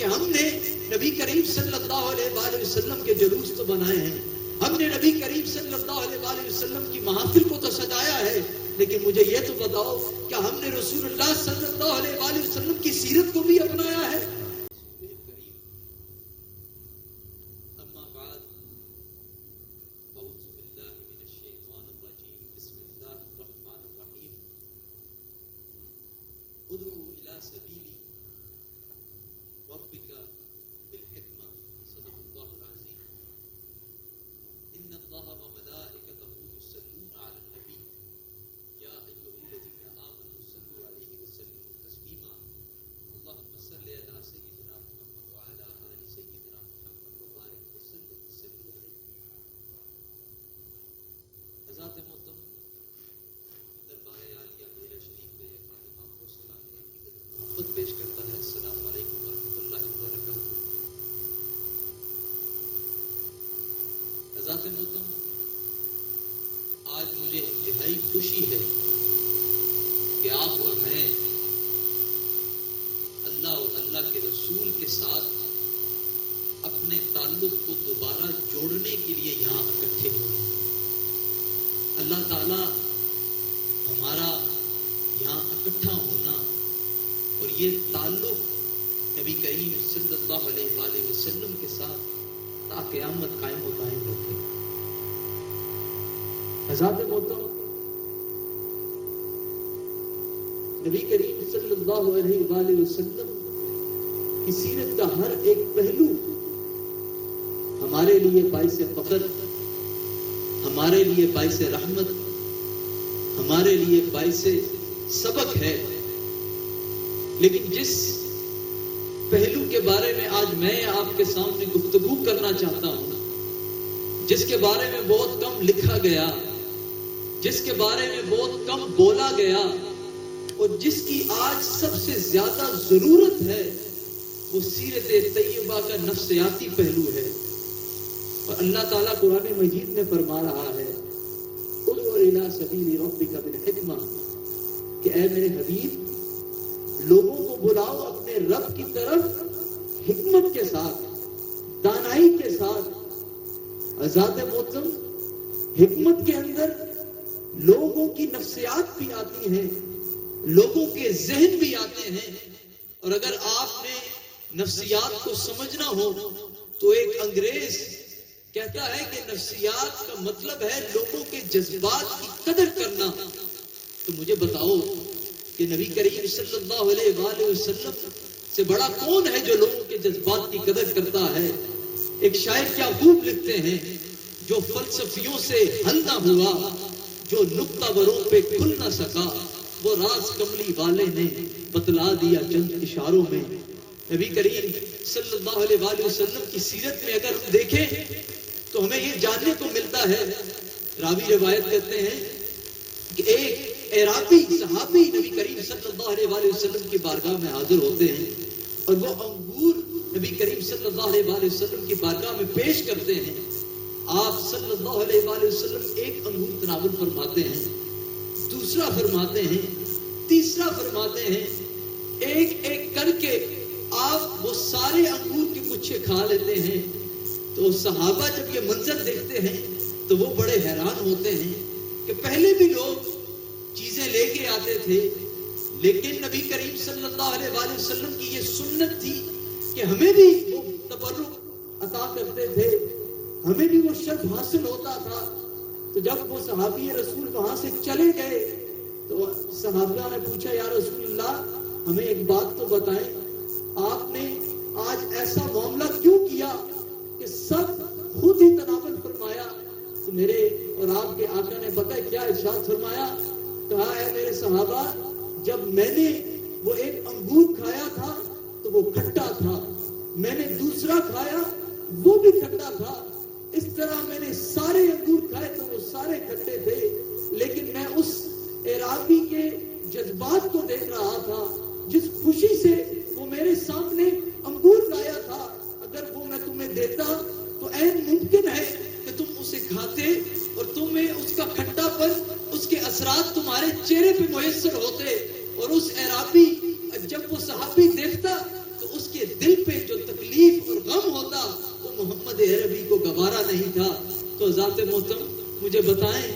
کہ ہم نے نبی کریم صلی اللہ علیہ وآلہ وسلم کے جلوس تو بنائے ہیں، ہم نے نبی کریم صلی اللہ علیہ وآلہ وسلم کی محافل کو تو سجایا ہے، لیکن مجھے یہ تو بتاؤ کہ ہم نے رسول اللہ صلی اللہ علیہ وآلہ وسلم کی سیرت کو بھی اپنایا ہے؟ پیش کرتا ہے۔ السلام علیکم ورحمۃ اللہ وبرکاتہ۔ حضرات محترم، آج مجھے انتہائی خوشی ہے کہ آپ اور میں اللہ اور اللہ کے رسول کے ساتھ اپنے تعلق کو دوبارہ جوڑنے کے لیے یہاں اکٹھے ہوئے ہیں۔ اللہ تعالی ہمارا یہاں اکٹھا ہونا اور یہ تعلق نبی کریم صلی اللہ علیہ وآلہ وسلم کے ساتھ تا قیامت قائم و دائم رکھے۔ حضرات محترم، نبی کریم صلی اللہ علیہ وآلہ وسلم کی سیرت کا ہر ایک پہلو ہمارے لیے باعث فخر، ہمارے لیے باعث رحمت، ہمارے لیے باعث سبق ہے، لیکن جس پہلو کے بارے میں آج میں آپ کے سامنے گفتگو کرنا چاہتا ہوں، جس کے بارے میں بہت کم لکھا گیا، جس کے بارے میں بہت کم بولا گیا، اور جس کی آج سب سے زیادہ ضرورت ہے، وہ سیرت طیبہ کا نفسیاتی پہلو ہے۔ اور اللہ تعالیٰ قرآن مجید میں فرما رہا ہے، ادعو الی سبیل ربک بالحکمہ، کہ اے میرے حبیب، لوگوں کو بلاؤ اپنے رب کی طرف حکمت کے ساتھ، دانائی کے ساتھ۔ حضرات محترم، حکمت کے اندر لوگوں کی نفسیات بھی آتی ہیں، لوگوں کے ذہن بھی آتے ہیں، اور اگر آپ نے نفسیات کو سمجھنا ہو تو ایک انگریز کہتا ہے کہ نفسیات کا مطلب ہے لوگوں کے جذبات کی قدر کرنا۔ تو مجھے بتاؤ کہ نبی کریم صلی اللہ علیہ وآلہ وسلم سے بڑا کون ہے جو لوگوں کے جذبات کی قدر کرتا ہے؟ ایک شاعر کیا خوب لکھتے ہیں، جو فلسفیوں سے حل نہ ہوا، جو نقطہ بروں پہ کھل نہ سکا، وہ راز کملی والے نے بتلا دیا چند اشاروں میں۔ نبی کریم صلی اللہ علیہ وآلہ وسلم کی سیرت میں اگر ہم دیکھیں تو ہمیں یہ جاننے کو ملتا ہے، راوی روایت کرتے ہیں کہ ایک اعرابی صحابی نبی کریم صلی اللہ علیہ وآلہ وسلم کی بارگاہ میں حاضر ہوتے ہیں، اور وہ انگور نبی کریم صلی اللہ علیہ وآلہ وسلم کی بارگاہ میں پیش کرتے ہیں۔ آپ صلی اللہ علیہ وآلہ وسلم ایک انگور تناول فرماتے ہیں، دوسرا فرماتے ہیں، تیسرا فرماتے ہیں، ایک ایک کر کے آپ وہ سارے انگور کے گچھے کھا لیتے ہیں۔ تو صحابہ جب یہ منظر دیکھتے ہیں تو وہ بڑے حیران ہوتے ہیں کہ پہلے بھی لوگ چیزیں لے کے آتے تھے، لیکن نبی کریم صلی اللہ علیہ وآلہ وسلم کی یہ سنت تھی کہ ہمیں بھی وہ تبرک عطا کرتے تھے، ہمیں بھی وہ شرف حاصل ہوتا تھا۔ تو جب وہ صحابی رسول وہاں سے چلے گئے تو صحابہ نے پوچھا، یا رسول اللہ، ہمیں ایک بات تو بتائیں، آپ نے آج ایسا معاملہ کیوں کیا کہ سب خود ہی تناول فرمایا؟ تو میرے اور آپ کے آقا نے پتہ ہے کیا ارشاد فرمایا؟ کہا، ہے میرے صحابہ، جب میں نے وہ ایک انگور کھایا تھا تو وہ کھٹا تھا، میں نے دوسرا کھایا وہ بھی کھٹا تھا، اس طرح میں نے سارے انگور کھائے تو وہ سارے کھٹے تھے، لیکن میں اس اعرابی کے جذبات کو دیکھ رہا تھا، جس خوشی سے وہ میرے سامنے انگور لایا تھا، اگر وہ میں تمہیں دیتا تو عین ممکن ہے کہ تم اسے کھاتے اور تمہیں اس کا کھٹا پر اس کے اثرات تمہارے چہرے پہ میسر ہوتے، اور اس اعرابی جب وہ صحابی دیکھتا تو اس کے دل پہ جو نہیں تھا. تو ذات محترم مجھے بتائیں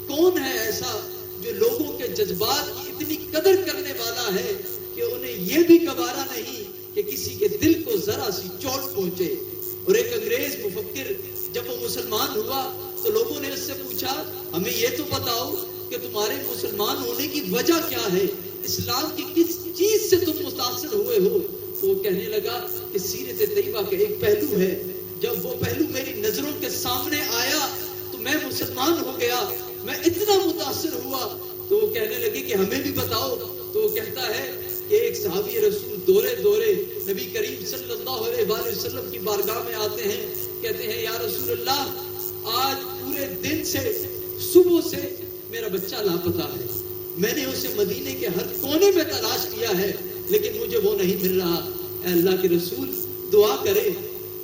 کون ہے ایسا جو لوگوں کے جذبات کی اتنی قدر کرنے والا ہے کہ انہیں یہ بھی گوارا نہیں کہ کسی کے دل کو ذرا سی چوٹ پہنچے. اور ایک انگریز مفکر جب وہ مسلمان ہوا تو لوگوں نے اس سے پوچھا ہمیں یہ تو بتاؤ کہ تمہارے مسلمان ہونے کی وجہ کیا ہے, اسلام کی کس چیز سے تم متاثر ہوئے ہو. تو وہ کہنے لگا کہ سیرت طیبہ کا ایک پہلو ہے, جب وہ پہلو میری نظروں کے سامنے آیا تو میں مسلمان ہو گیا, میں اتنا متاثر ہوا. تو وہ کہنے لگے کہ ہمیں بھی بتاؤ. تو وہ کہتا ہے کہ ایک صحابی رسول دورے دورے نبی کریم صلی اللہ علیہ وآلہ وسلم کی بارگاہ میں آتے ہیں, کہتے ہیں یا رسول اللہ آج پورے دن سے صبح سے میرا بچہ لاپتہ ہے, میں نے اسے مدینے کے ہر کونے میں تلاش کیا ہے لیکن مجھے وہ نہیں مل رہا, اے اللہ کے رسول دعا کرے.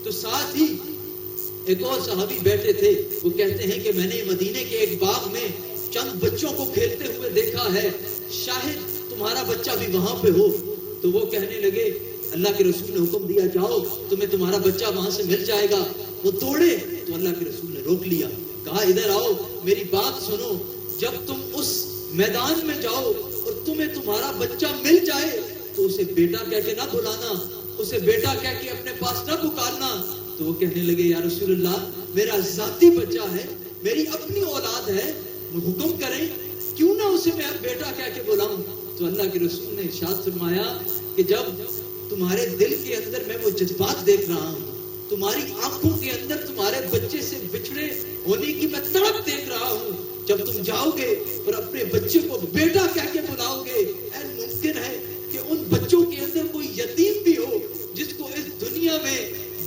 تو ساتھ ہی ایک اور صحابی بیٹھے تھے, وہ کہتے ہیں کہ میں نے مدینے کے ایک باغ میں چند بچوں کو کھیلتے ہوئے دیکھا ہے, شاید تمہارا بچہ بھی وہاں پہ ہو. تو وہ کہنے لگے اللہ کے رسول نے حکم دیا جاؤ تمہیں تمہارا بچہ وہاں سے مل جائے گا. وہ دوڑے تو اللہ کے رسول نے روک لیا, کہا ادھر آؤ میری بات سنو, جب تم اس میدان میں جاؤ اور تمہیں تمہارا بچہ مل جائے تو اسے بیٹا کہہ کے نہ بلانا, اسے بیٹا کہہ کے اپنے پاس نہ پکارنا. تو وہ کہنے لگے یا رسول اللہ میرا ذاتی بچہ ہے, میری اپنی اولاد ہے, حکم کریں کیوں نہ اسے میں بیٹا کہہ کے بلاؤں. تو اللہ کے رسول نے ارشاد فرمایا کہ جب تمہارے دل کے اندر میں وہ جذبات دیکھ رہا ہوں, تمہاری آنکھوں کے اندر تمہارے بچے سے بچھڑے ہونے کی میں تڑپ دیکھ رہا ہوں, جب تم جاؤ گے اور اپنے بچے کو بیٹا کہہ کے بلاؤ گے, ممکن ہے کہ ان بچوں کے اندر کوئی یتیم بھی ہو جس کو اس دنیا میں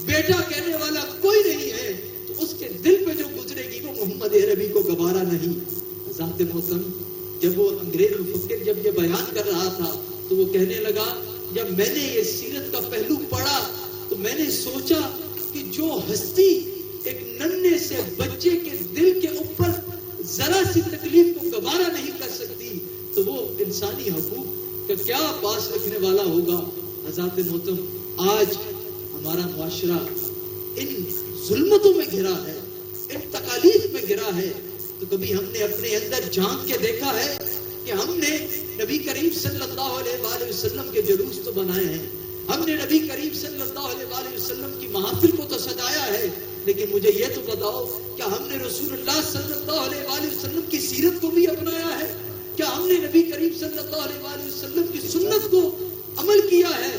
بیٹا کہنے والا کوئی نہیں ہے, تو اس کے دل پہ جو گزرے گی وہ محمد عربی کو گوارا نہیں. ذات محترم جب وہ انگریز مفکر جب یہ بیان کر رہا تھا تو وہ کہنے لگا جب میں نے یہ سیرت کا پہلو پڑھا تو میں نے سوچا کہ جو ہستی ایک ننھے سے بچے کے دل کے اوپر ذرا سی تکلیف کو گوارا نہیں کر سکتی تو وہ انسانی حقوق کا کیا پاس رکھنے والا ہوگا. حضرات محترم آج ہمارا معاشرہ ان ظلمتوں میں گھرا ہے, ان تکالیف میں گھرا ہے, تو کبھی ہم نے اپنے اندر جھانک کے دیکھا ہے کہ ہم نے نبی کریم صلی اللہ علیہ وآلہ وسلم کے جلوس تو بنائے ہیں, ہم نے نبی کریم صلی اللہ علیہ وآلہ وسلم کی محافل کو تو سجایا ہے, لیکن مجھے یہ تو بتاؤ کیا ہم نے رسول اللہ صلی اللہ علیہ وآلہ وسلم کی سیرت کو بھی اپنایا ہے, کیا ہم نے نبی کریم صلی اللہ علیہ وآلہ وسلم کی سنت کو عمل کیا ہے.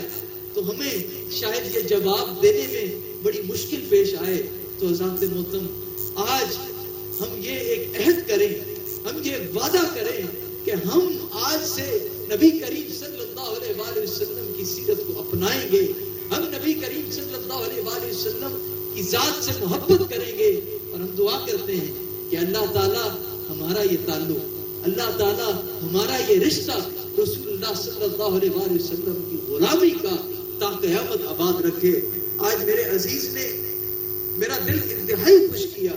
تو ہمیں شاید یہ جواب دینے میں بڑی مشکل پیش آئے. تو حضرات محترم آج ہم یہ ایک عہد کریں, ہم یہ وعدہ کریں کہ ہم آج سے نبی کریم صلی اللہ علیہ وآلہ وسلم کی سیرت کو اپنائیں گے, ہم نبی کریم صلی اللہ علیہ وآلہ وسلم کی ذات سے محبت کریں گے, اور ہم دعا کرتے ہیں کہ اللہ تعالیٰ ہمارا یہ تعلق, اللہ تعالیٰ ہمارا یہ رشتہ رسول اللہ صلی اللہ علیہ وآلہ وسلم کی غلامی کا تا قیامت آباد رکھے. آج میرے عزیز نے میرا دل انتہائی خوش کیا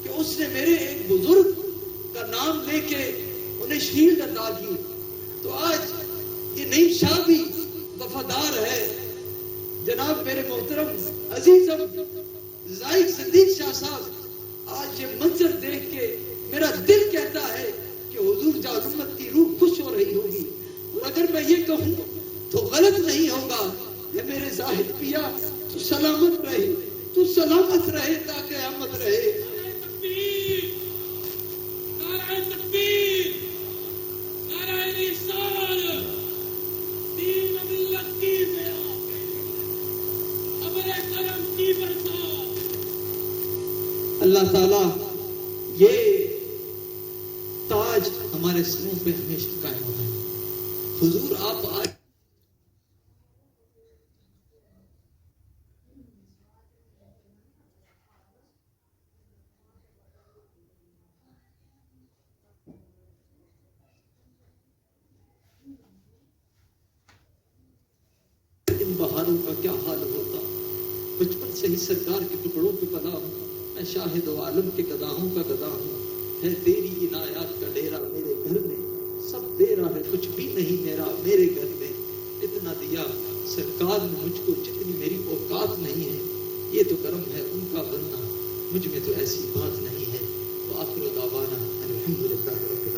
کہ اس نے میرے ایک بزرگ کا نام لے کے انہیں شیلڈ عطا کی. تو آج یہ نئی شاہ بھی وفادار ہے. جناب میرے محترم عزیزم زاہد صدیق شاہ صاحب, آج یہ منظر دیکھ کے میرا دل کہتا ہے کہ حضور جان امت کی روح خوش ہو رہی ہوگی. اور اگر میں یہ کہوں تو غلط نہیں ہوگا کہ میرے زاہد پیا تو سلامت رہے, تو سلامت رہے تا قیامت رہے. نعرہ تکبیر, نعرہ رسالت, دین ملت کی بیان, ابر کرم کی برکات. اللہ تعالیٰ یہ تاج ہمارے سروں پہ ہمیشہ قائم ہونا ہے. حضور آپ آج ان بہاروں کا کیا حال ہوتا, بچپن سے ہی سرکار کے ٹکڑوں پہ پلا ہوں, میں شاہد و عالم کے گداہوں کا گدا ہوں. ہے تیری عنایات کا ڈیرا میرے گھر میں, سب دے رہا ہے کچھ بھی نہیں میرا میرے گھر میں. اتنا دیا سرکار نے مجھ کو جتنی میری اوقات نہیں ہے, یہ تو کرم ہے ان کا بننا. مجھ میں تو ایسی بات نہیں ہے. وآخر دعوانا الحمدللہ رب